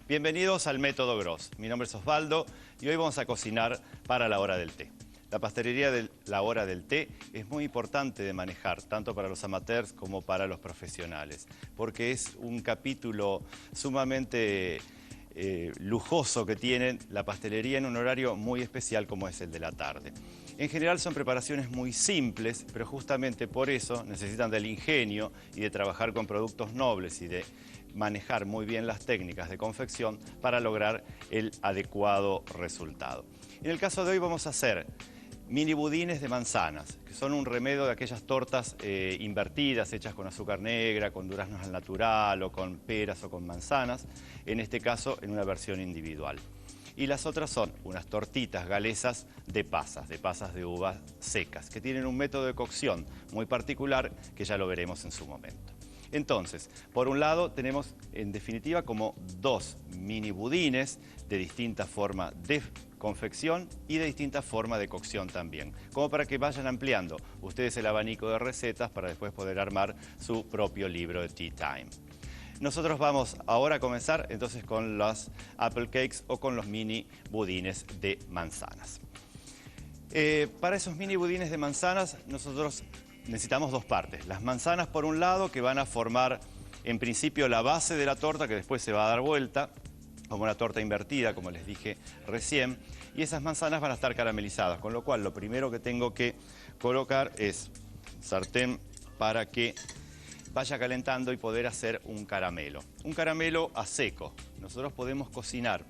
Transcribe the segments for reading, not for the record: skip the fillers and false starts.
Bienvenidos al Método Gross. Mi nombre es Osvaldo y hoy vamos a cocinar para la hora del té. La pastelería de la hora del té es muy importante de manejar, tanto para los amateurs como para los profesionales, porque es un capítulo sumamente lujoso que tienen la pastelería en un horario muy especial como es el de la tarde. En general son preparaciones muy simples, pero justamente por eso necesitan del ingenio y de trabajar con productos nobles y de manejar muy bien las técnicas de confección para lograr el adecuado resultado. En el caso de hoy vamos a hacer mini budines de manzanas, que son un remedio de aquellas tortas invertidas, hechas con azúcar negra, con duraznos al natural, o con peras o con manzanas, en este caso en una versión individual. Y las otras son unas tortitas galesas de pasas de uvas secas, que tienen un método de cocción muy particular que ya lo veremos en su momento. Entonces, por un lado tenemos en definitiva como dos mini budines de distinta forma de confección y de distinta forma de cocción también, como para que vayan ampliando ustedes el abanico de recetas para después poder armar su propio libro de Tea Time. Nosotros vamos ahora a comenzar entonces con las apple cakes o con los mini budines de manzanas. Para esos mini budines de manzanas nosotros necesitamos dos partes. Las manzanas por un lado, que van a formar en principio la base de la torta, que después se va a dar vuelta, como una torta invertida, como les dije recién. Y esas manzanas van a estar caramelizadas, con lo cual lo primero que tengo que colocar es sartén para que vaya calentando y poder hacer un caramelo. Un caramelo a seco. Nosotros podemos cocinar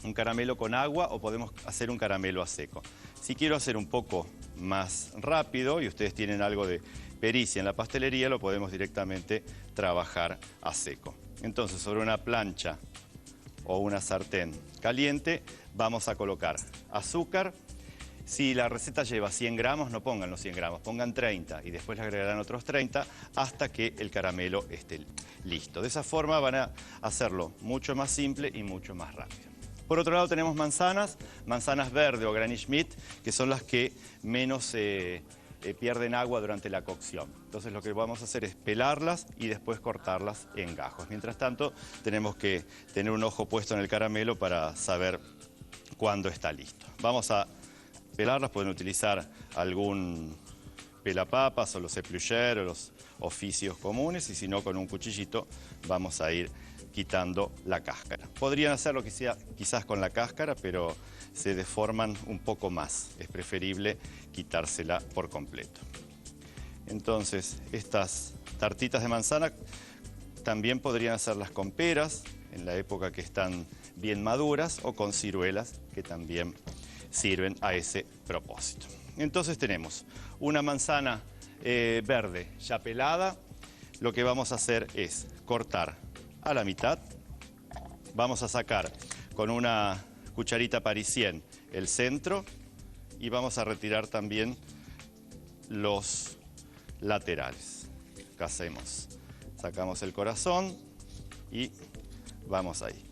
un caramelo con agua o podemos hacer un caramelo a seco. Si quiero hacer un poco más rápido y ustedes tienen algo de pericia en la pastelería, lo podemos directamente trabajar a seco. Entonces, sobre una plancha o una sartén caliente vamos a colocar azúcar. Si la receta lleva 100 gramos, no pongan los 100 gramos, pongan 30 y después le agregarán otros 30 hasta que el caramelo esté listo. De esa forma van a hacerlo mucho más simple y mucho más rápido. Por otro lado tenemos manzanas verde o Granny Smith, que son las que menos pierden agua durante la cocción. Entonces lo que vamos a hacer es pelarlas y después cortarlas en gajos. Mientras tanto tenemos que tener un ojo puesto en el caramelo para saber cuándo está listo. Vamos a pelarlas, pueden utilizar algún pelapapas o los épluchers o los oficios comunes, y si no, con un cuchillito vamos a ir quitando la cáscara. Podrían hacerlo quizás con la cáscara, pero se deforman un poco más. Es preferible quitársela por completo. Entonces, estas tartitas de manzana también podrían hacerlas con peras, en la época que están bien maduras, o con ciruelas, que también sirven a ese propósito. Entonces tenemos una manzana verde ya pelada. Lo que vamos a hacer es cortar a la mitad. Vamos a sacar con una cucharita parisien el centro y vamos a retirar también los laterales. Acá sacamos el corazón y vamos ahí.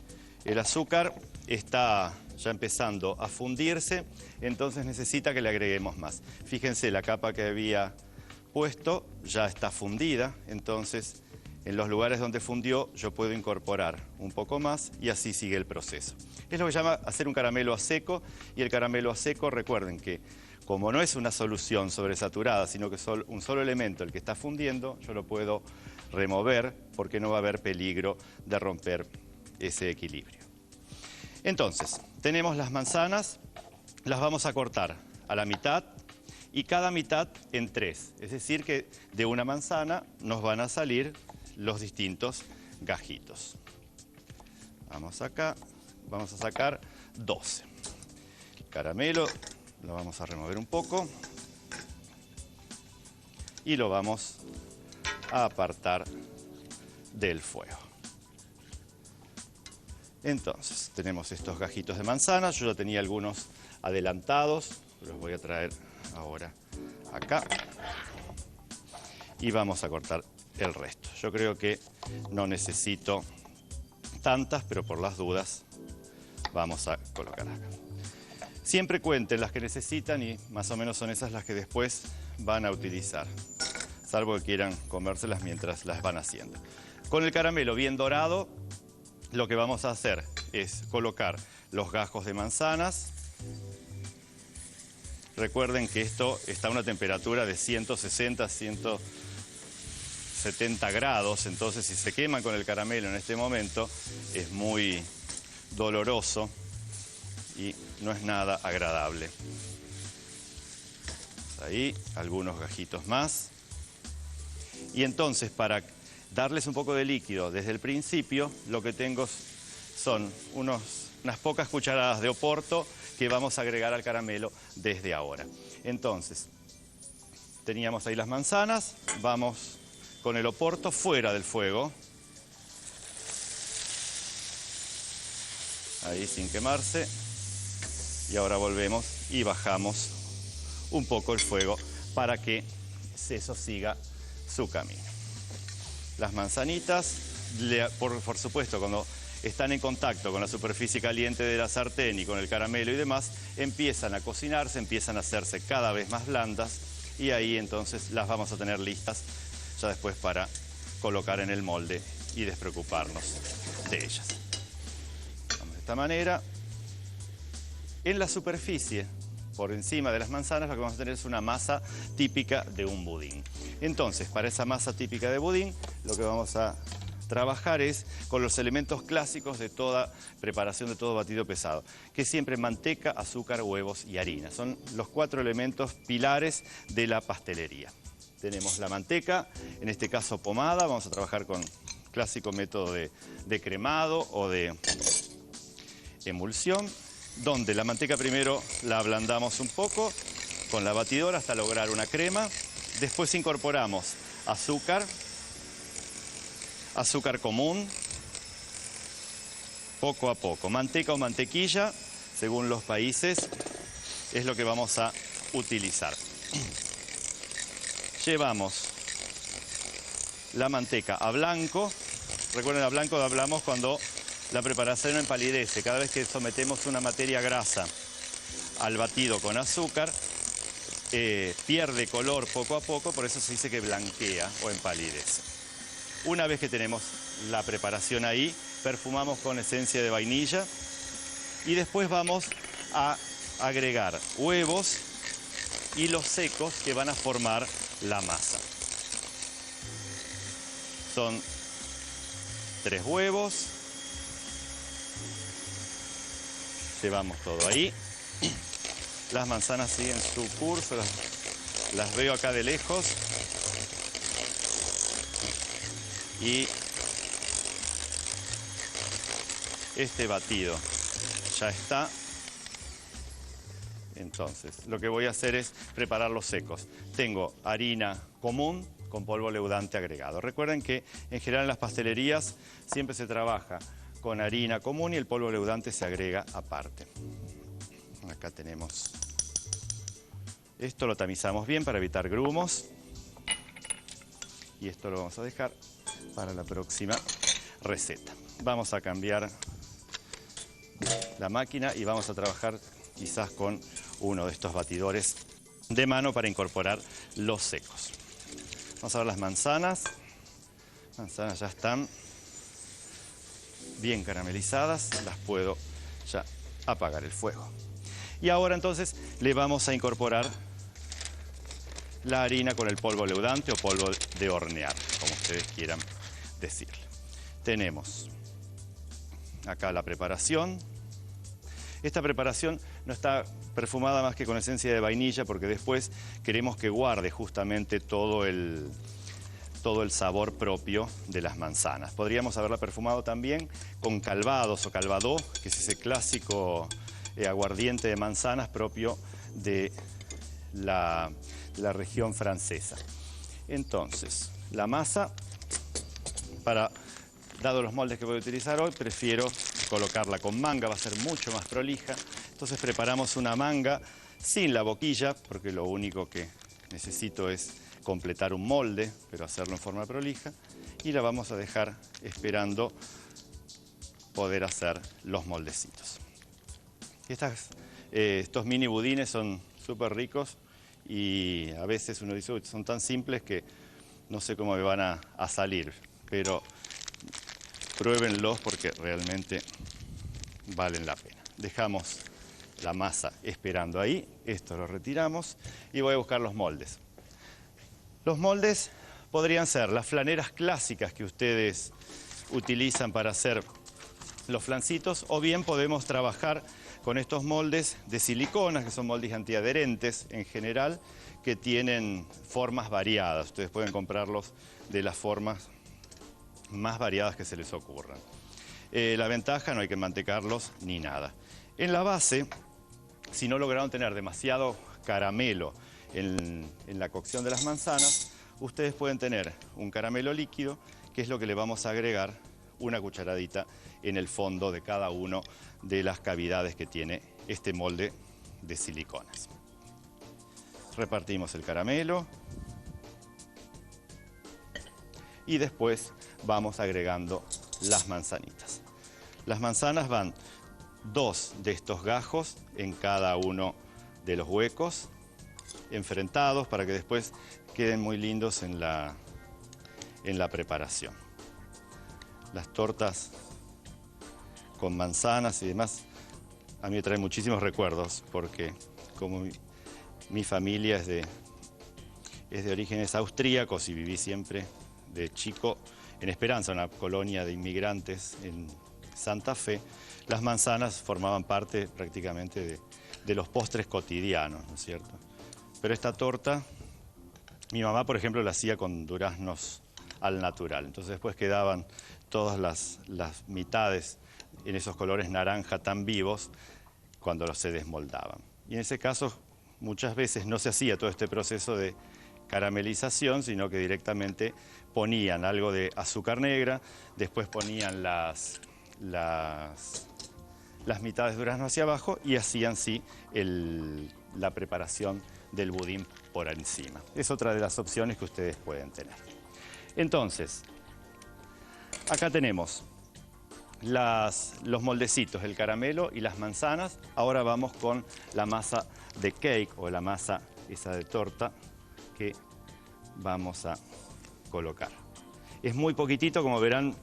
El azúcar está ya empezando a fundirse, entonces necesita que le agreguemos más. Fíjense, la capa que había puesto ya está fundida, entonces en los lugares donde fundió yo puedo incorporar un poco más y así sigue el proceso. Es lo que se llama hacer un caramelo a seco, y el caramelo a seco, recuerden que como no es una solución sobresaturada, sino que es un solo elemento el que está fundiendo, yo lo puedo remover porque no va a haber peligro de romper ese equilibrio. Entonces, tenemos las manzanas, las vamos a cortar a la mitad y cada mitad en 3. Es decir que de una manzana nos van a salir los distintos gajitos. Vamos acá, vamos a sacar 12. El caramelo lo vamos a remover un poco y lo vamos a apartar del fuego. Entonces, tenemos estos gajitos de manzana. Yo ya tenía algunos adelantados, los voy a traer ahora acá y vamos a cortar el resto. Yo creo que no necesito tantas, pero por las dudas vamos a colocar acá. Siempre cuenten las que necesitan y más o menos son esas las que después van a utilizar, salvo que quieran comérselas mientras las van haciendo. Con el caramelo bien dorado, lo que vamos a hacer es colocar los gajos de manzanas. Recuerden que esto está a una temperatura de 160, 170 grados, entonces si se queman con el caramelo en este momento es muy doloroso y no es nada agradable. Ahí, algunos gajitos más. Y entonces, para darles un poco de líquido desde el principio, lo que tengo son unas pocas cucharadas de oporto que vamos a agregar al caramelo desde ahora. Entonces, teníamos ahí las manzanas, vamos con el oporto fuera del fuego. Ahí sin quemarse. Y ahora volvemos y bajamos un poco el fuego para que eso siga su camino. Las manzanitas, por supuesto, cuando están en contacto con la superficie caliente de la sartén y con el caramelo y demás, empiezan a cocinarse, empiezan a hacerse cada vez más blandas y ahí entonces las vamos a tener listas ya después para colocar en el molde y despreocuparnos de ellas. Vamos de esta manera. En la superficie, por encima de las manzanas, lo que vamos a tener es una masa típica de un budín. Entonces, para esa masa típica de budín, lo que vamos a trabajar es con los elementos clásicos de toda preparación, de todo batido pesado, que es siempre manteca, azúcar, huevos y harina. Son los 4 elementos pilares de la pastelería. Tenemos la manteca, en este caso pomada, vamos a trabajar con clásico método de cremado o de emulsión, donde la manteca primero la ablandamos un poco con la batidora hasta lograr una crema. Después incorporamos azúcar común, poco a poco. Manteca o mantequilla, según los países, es lo que vamos a utilizar. Llevamos la manteca a blanco. Recuerden, a blanco hablamos cuando la preparación empalidece. Cada vez que sometemos una materia grasa al batido con azúcar, pierde color poco a poco, por eso se dice que blanquea o empalidece. Una vez que tenemos la preparación ahí, perfumamos con esencia de vainilla y después vamos a agregar huevos y los secos que van a formar la masa. Son 3 huevos. Llevamos todo ahí. Las manzanas siguen su curso, las veo acá de lejos. Y este batido ya está. Entonces, lo que voy a hacer es preparar los secos. Tengo harina común con polvo leudante agregado. Recuerden que en general en las pastelerías siempre se trabaja con harina común y el polvo leudante se agrega aparte. Acá tenemos esto, lo tamizamos bien para evitar grumos. Y esto lo vamos a dejar para la próxima receta. Vamos a cambiar la máquina y vamos a trabajar quizás con uno de estos batidores de mano para incorporar los secos. Vamos a ver las manzanas. Las manzanas ya están bien caramelizadas, las puedo ya apagar el fuego. Y ahora entonces le vamos a incorporar la harina con el polvo leudante o polvo de hornear, como ustedes quieran decirle. Tenemos acá la preparación. Esta preparación no está perfumada más que con esencia de vainilla porque después queremos que guarde justamente todo el sabor propio de las manzanas. Podríamos haberla perfumado también con calvados o calvadó, que es ese clásico aguardiente de manzanas propio de la región francesa. Entonces, la masa, dado los moldes que voy a utilizar hoy, prefiero colocarla con manga, va a ser mucho más prolija. Entonces preparamos una manga sin la boquilla, porque lo único que necesito es completar un molde, pero hacerlo en forma prolija, y la vamos a dejar esperando poder hacer los moldecitos. Estos mini budines son súper ricos y a veces uno dice, son tan simples que no sé cómo me van a salir, pero Pruébenlos porque realmente valen la pena. Dejamos la masa esperando ahí, esto lo retiramos y voy a buscar los moldes. Los moldes podrían ser las flaneras clásicas que ustedes utilizan para hacer los flancitos, o bien podemos trabajar con estos moldes de silicona, que son moldes antiadherentes en general, que tienen formas variadas. Ustedes pueden comprarlos de las formas más variadas que se les ocurran. La ventaja, no hay que mantecarlos ni nada. En la base, si no lograron tener demasiado caramelo en la cocción de las manzanas, ustedes pueden tener un caramelo líquido, que es lo que le vamos a agregar una cucharadita en el fondo de cada una de las cavidades que tiene este molde de siliconas. Repartimos el caramelo y después vamos agregando las manzanitas. Las manzanas van 2 de estos gajos en cada uno de los huecos, enfrentados para que después queden muy lindos en la preparación. Las tortas con manzanas y demás a mí me traen muchísimos recuerdos porque como mi familia es de orígenes austríacos y viví siempre de chico en Esperanza, una colonia de inmigrantes en Santa Fe, las manzanas formaban parte prácticamente de los postres cotidianos, ¿no es cierto? Pero esta torta, mi mamá, por ejemplo, la hacía con duraznos al natural. Entonces después quedaban todas las mitades en esos colores naranja tan vivos cuando se desmoldaban. Y en ese caso, muchas veces no se hacía todo este proceso de caramelización, sino que directamente ponían algo de azúcar negra, después ponían las mitades de durazno hacia abajo y hacían sí la preparación del budín por encima. Es otra de las opciones que ustedes pueden tener. Entonces, acá tenemos los moldecitos, el caramelo y las manzanas. Ahora vamos con la masa de cake o la masa esa de torta que vamos a colocar. Es muy poquitito, como verán.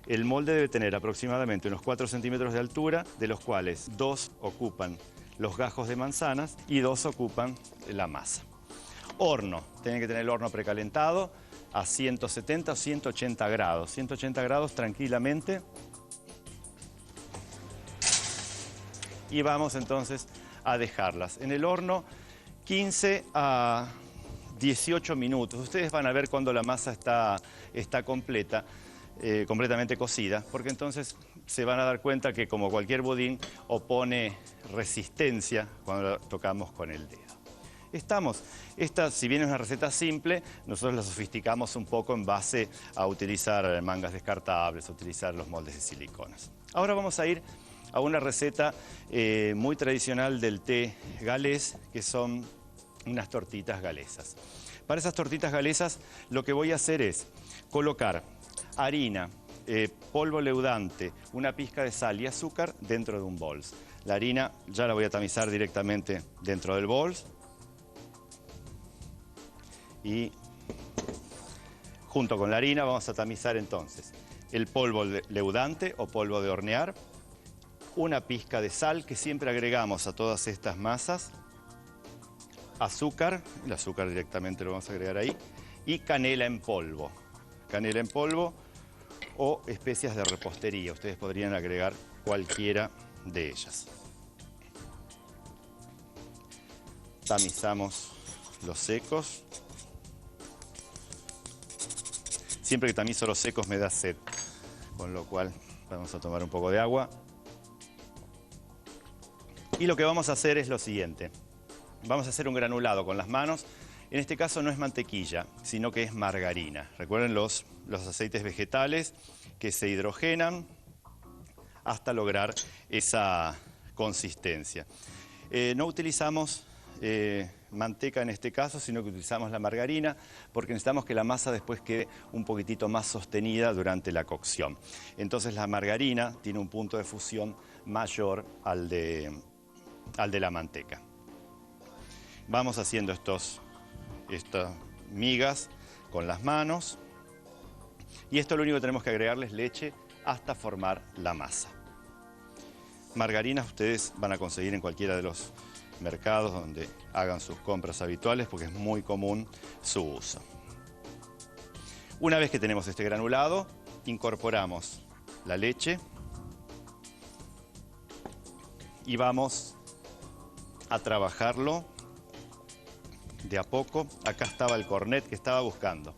El molde debe tener aproximadamente unos 4 centímetros de altura, de los cuales 2 ocupan los gajos de manzanas y 2 ocupan la masa. Horno, tienen que tener el horno precalentado a 170 o 180 grados. 180 grados tranquilamente. Y vamos entonces a dejarlas en el horno 15 a 18 minutos. Ustedes van a ver cuando la masa está completa. Completamente cocida, porque entonces se van a dar cuenta que como cualquier budín opone resistencia cuando la tocamos con el dedo. Esta, si bien es una receta simple, nosotros la sofisticamos un poco en base a utilizar mangas descartables, a utilizar los moldes de siliconas. Ahora vamos a ir a una receta muy tradicional del té galés, que son unas tortitas galesas. Para esas tortitas galesas lo que voy a hacer es colocar harina, polvo leudante, una pizca de sal y azúcar dentro de un bol. La harina ya la voy a tamizar directamente dentro del bol. Y junto con la harina vamos a tamizar entonces el polvo leudante o polvo de hornear, una pizca de sal que siempre agregamos a todas estas masas, azúcar, el azúcar directamente lo vamos a agregar ahí, y canela en polvo. Canela en polvo o especias de repostería. Ustedes podrían agregar cualquiera de ellas. Tamizamos los secos. Siempre que tamizo los secos me da sed, con lo cual vamos a tomar un poco de agua. Y lo que vamos a hacer es lo siguiente. Vamos a hacer un granulado con las manos. En este caso no es mantequilla, sino que es margarina. Recuerden los aceites vegetales que se hidrogenan hasta lograr esa consistencia. No utilizamos manteca en este caso, sino que utilizamos la margarina porque necesitamos que la masa después quede un poquitito más sostenida durante la cocción. Entonces la margarina tiene un punto de fusión mayor al de la manteca. Vamos haciendo estas migas con las manos. Y esto lo único que tenemos que agregarle es leche hasta formar la masa. Margarinas ustedes van a conseguir en cualquiera de los mercados donde hagan sus compras habituales porque es muy común su uso. Una vez que tenemos este granulado, incorporamos la leche y vamos a trabajarlo de a poco. Acá estaba el cornet que estaba buscando.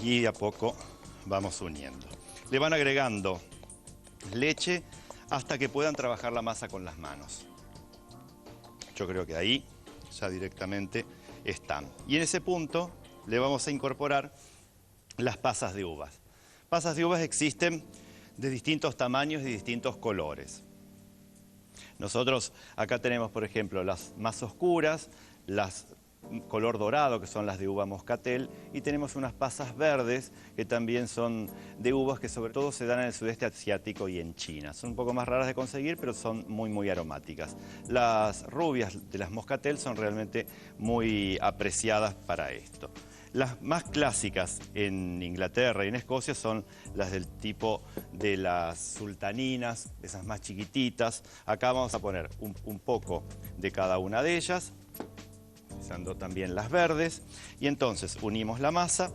Y de a poco vamos uniendo. Le van agregando leche hasta que puedan trabajar la masa con las manos. Yo creo que ahí ya directamente están. Y en ese punto le vamos a incorporar las pasas de uvas. Pasas de uvas existen de distintos tamaños y distintos colores. Nosotros acá tenemos, por ejemplo, las más oscuras, las color dorado, que son las de uva moscatel, y tenemos unas pasas verdes que también son de uvas que sobre todo se dan en el sudeste asiático y en China. Son un poco más raras de conseguir, pero son muy aromáticas. Las rubias de las moscatel son realmente muy apreciadas para esto. Las más clásicas en Inglaterra y en Escocia son las del tipo de las sultaninas, esas más chiquititas. Acá vamos a poner un poco de cada una de ellas, utilizando también las verdes, y entonces unimos la masa.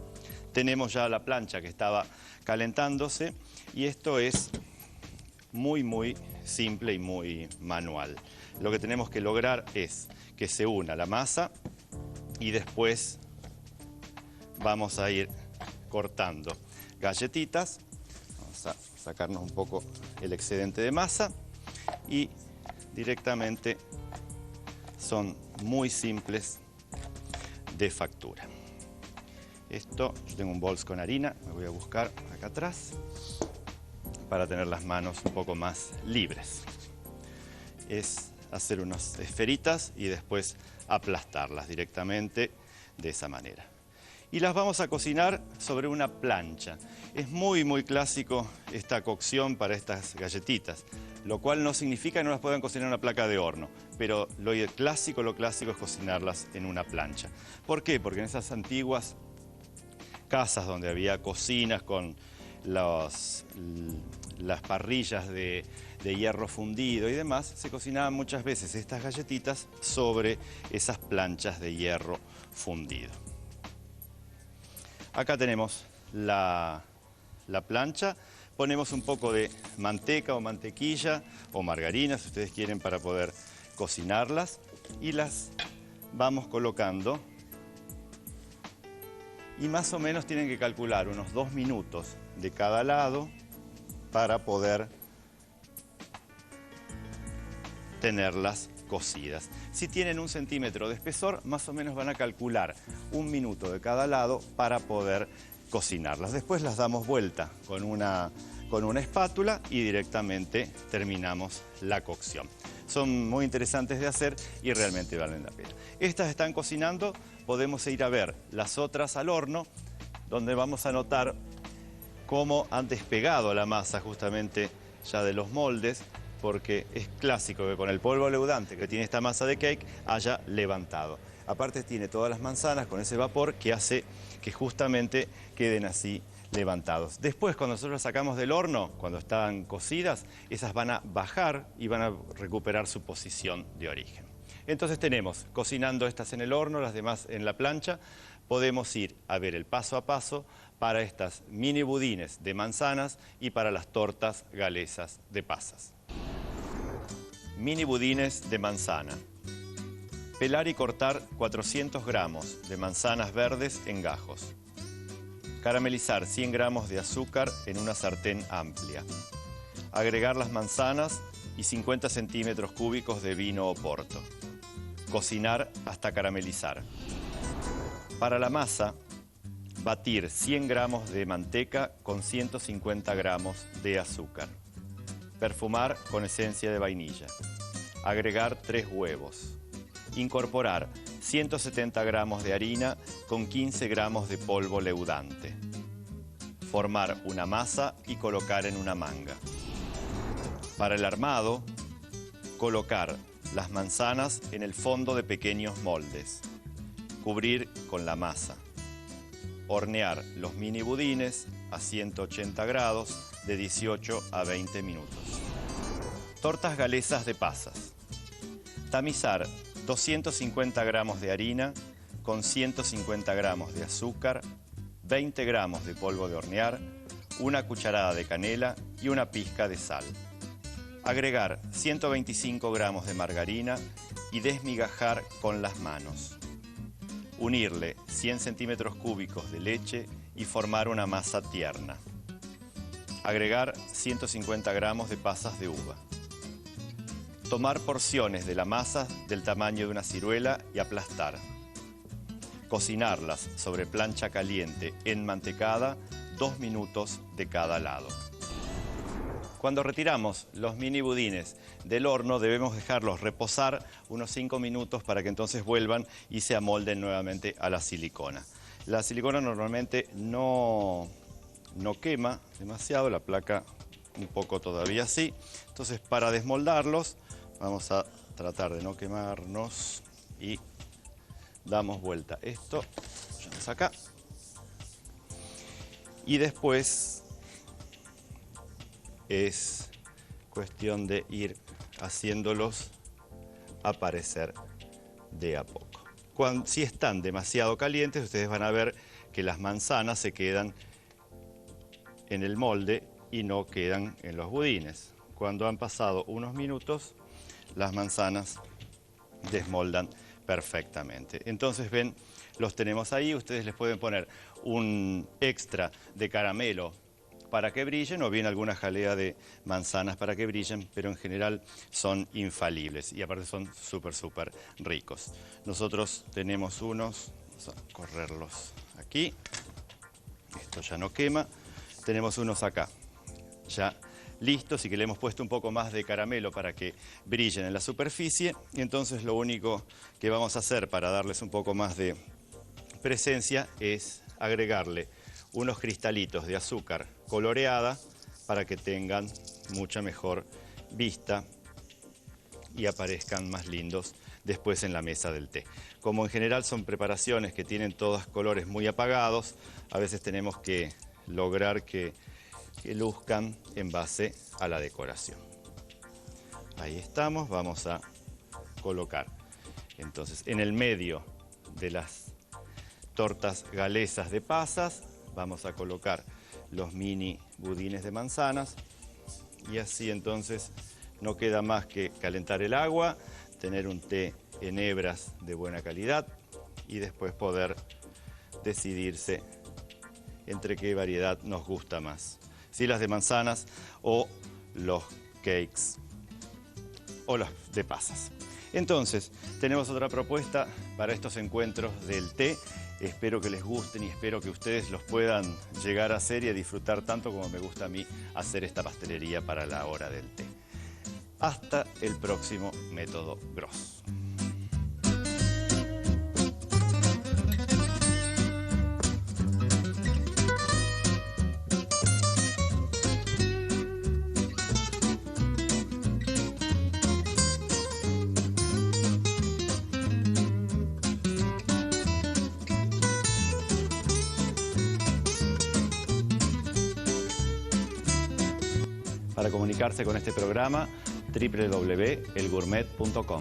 Tenemos ya la plancha que estaba calentándose y esto es muy simple y muy manual. Lo que tenemos que lograr es que se una la masa y después vamos a ir cortando galletitas. Vamos a sacarnos un poco el excedente de masa y directamente son muy simples de factura. Esto, yo tengo un bols con harina, me voy a buscar acá atrás para tener las manos un poco más libres. Es hacer unas esferitas y después aplastarlas directamente de esa manera. Y las vamos a cocinar sobre una plancha. Es muy clásico esta cocción para estas galletitas, lo cual no significa que no las puedan cocinar en una placa de horno, pero lo clásico es cocinarlas en una plancha. ¿Por qué? Porque en esas antiguas casas donde había cocinas con las parrillas de hierro fundido y demás, se cocinaban muchas veces estas galletitas sobre esas planchas de hierro fundido. Acá tenemos la plancha, ponemos un poco de manteca o mantequilla o margarina, si ustedes quieren, para poder cocinarlas, y las vamos colocando. Y más o menos tienen que calcular unos 2 minutos de cada lado para poder tenerlas cocidas. Si tienen 1 centímetro de espesor, más o menos van a calcular 1 minuto de cada lado para poder cocinarlas. Después las damos vuelta con una espátula y directamente terminamos la cocción. Son muy interesantes de hacer y realmente valen la pena. Estas están cocinando, podemos ir a ver las otras al horno, donde vamos a notar cómo han despegado la masa justamente ya de los moldes, porque es clásico que con el polvo leudante que tiene esta masa de cake haya levantado. Aparte tiene todas las manzanas con ese vapor que hace que justamente queden así levantados. Después, cuando nosotros las sacamos del horno, cuando están cocidas, esas van a bajar y van a recuperar su posición de origen. Entonces tenemos cocinando estas en el horno, las demás en la plancha. Podemos ir a ver el paso a paso para estas mini budines de manzanas y para las tortas galesas de pasas. Mini budines de manzana. Pelar y cortar 400 gramos de manzanas verdes en gajos. Caramelizar 100 gramos de azúcar en una sartén amplia. Agregar las manzanas y 50 centímetros cúbicos de vino oporto. Cocinar hasta caramelizar. Para la masa, batir 100 gramos de manteca con 150 gramos de azúcar. Perfumar con esencia de vainilla. Agregar 3 huevos. Incorporar 170 gramos de harina con 15 gramos de polvo leudante. Formar una masa y colocar en una manga. Para el armado, colocar las manzanas en el fondo de pequeños moldes. Cubrir con la masa. hornear los mini budines a 180 grados de 18 a 20 minutos. Tortas galesas de pasas. Tamizar 250 gramos de harina con 150 gramos de azúcar, 20 gramos de polvo de hornear, una cucharada de canela y una pizca de sal. Agregar 125 gramos de margarina y desmigajar con las manos. Unirle 100 centímetros cúbicos de leche y formar una masa tierna. Agregar 150 gramos de pasas de uva. Tomar porciones de la masa del tamaño de una ciruela y aplastar. Cocinarlas sobre plancha caliente enmantecada 2 minutos de cada lado. Cuando retiramos los mini budines del horno debemos dejarlos reposar unos 5 minutos para que entonces vuelvan y se amolden nuevamente a la silicona. La silicona normalmente no quema demasiado, la placa un poco todavía sí. Entonces para desmoldarlos vamos a tratar de no quemarnos y damos vuelta esto, ponemos acá. Y después es cuestión de ir haciéndolos aparecer de a poco. Si están demasiado calientes, ustedes van a ver que las manzanas se quedan en el molde y no quedan en los budines. Cuando han pasado unos minutos, las manzanas desmoldan perfectamente. Entonces ven, los tenemos ahí, ustedes les pueden poner un extra de caramelo para que brillen o bien alguna jalea de manzanas para que brillen, pero en general son infalibles y aparte son súper ricos. Nosotros tenemos unos, vamos a correrlos aquí, esto ya no quema, tenemos unos acá, ya listos y que le hemos puesto un poco más de caramelo para que brillen en la superficie. Y entonces lo único que vamos a hacer para darles un poco más de presencia es agregarle unos cristalitos de azúcar coloreada para que tengan mucha mejor vista y aparezcan más lindos después en la mesa del té. Como en general son preparaciones que tienen todos colores muy apagados, a veces tenemos que lograr que luzcan en base a la decoración. Ahí estamos, vamos a colocar entonces en el medio de las tortas galesas de pasas, vamos a colocar los mini budines de manzanas y así entonces no queda más que calentar el agua, tener un té en hebras de buena calidad y después poder decidirse entre qué variedad nos gusta más. Si las de manzanas o los cakes o las de pasas. Entonces, tenemos otra propuesta para estos encuentros del té. Espero que les gusten y espero que ustedes los puedan llegar a hacer y a disfrutar tanto como me gusta a mí hacer esta pastelería para la hora del té. Hasta el próximo método Gross. Para comunicarse con este programa, www.elgourmet.com.